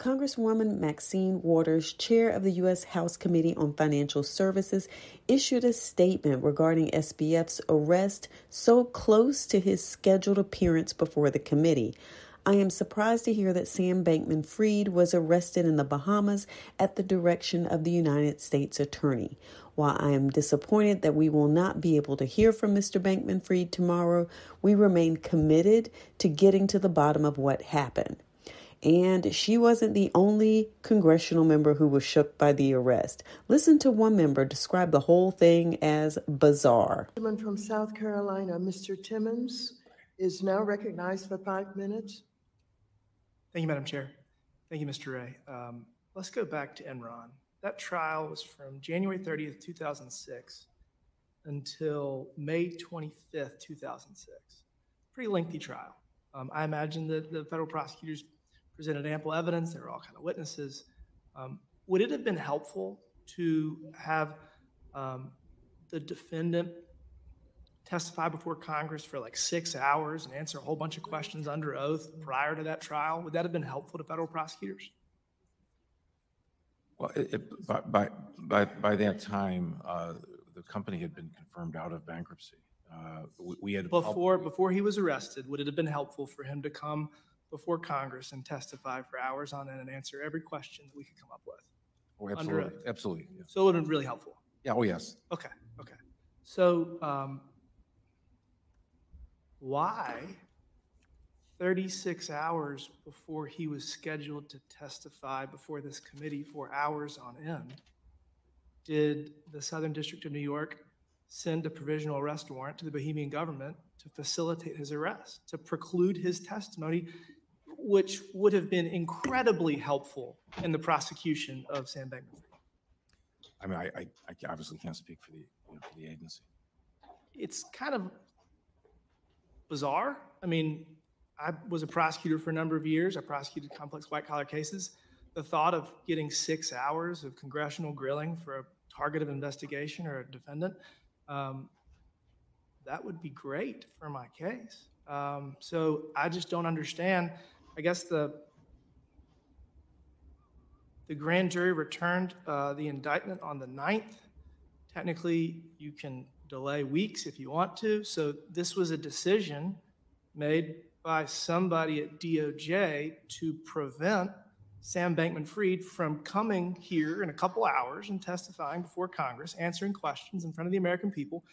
Congresswoman Maxine Waters, chair of the U.S. House Committee on Financial Services, issued a statement regarding SBF's arrest so close to his scheduled appearance before the committee. I am surprised to hear that Sam Bankman-Fried was arrested in the Bahamas at the direction of the United States Attorney. While I am disappointed that we will not be able to hear from Mr. Bankman-Fried tomorrow, we remain committed to getting to the bottom of what happened. And she wasn't the only congressional member who was shook by the arrest. Listen to one member describe the whole thing as bizarre. From South Carolina, Mr. Timmons is now recognized for 5 minutes. Thank you, Madam Chair. Thank you, Mr. Ray. Let's go back to Enron. That trial was from January 30th, 2006 until May 25th, 2006. Pretty lengthy trial. I imagine that the federal prosecutors presented ample evidence. They were all kind of witnesses. Would it have been helpful to have the defendant testify before Congress for like 6 hours and answer a whole bunch of questions under oath prior to that trial? Would that have been helpful to federal prosecutors? Well, by that time, the company had been confirmed out of bankruptcy. We had before he was arrested. Would it have been helpful for him to come before Congress and testify for hours on end and answer every question that we could come up with? Oh, absolutely, absolutely. Yeah. So it would have been really helpful. Yeah. Oh, yes. Okay. So why 36 hours before he was scheduled to testify before this committee for hours on end did the Southern District of New York send a provisional arrest warrant to the Bohemian government to facilitate his arrest, to preclude his testimony, which would have been incredibly helpful in the prosecution of Sam Bankman-Fried? I mean, I obviously can't speak for the agency. It's kind of bizarre. I mean, I was a prosecutor for a number of years. I prosecuted complex white-collar cases. The thought of getting 6 hours of congressional grilling for a target of investigation or a defendant, that would be great for my case. So I just don't understand. I guess the grand jury returned the indictment on the 9th. Technically, you can delay weeks if you want to. So this was a decision made by somebody at DOJ to prevent Sam Bankman-Fried from coming here in a couple hours and testifying before Congress, answering questions in front of the American people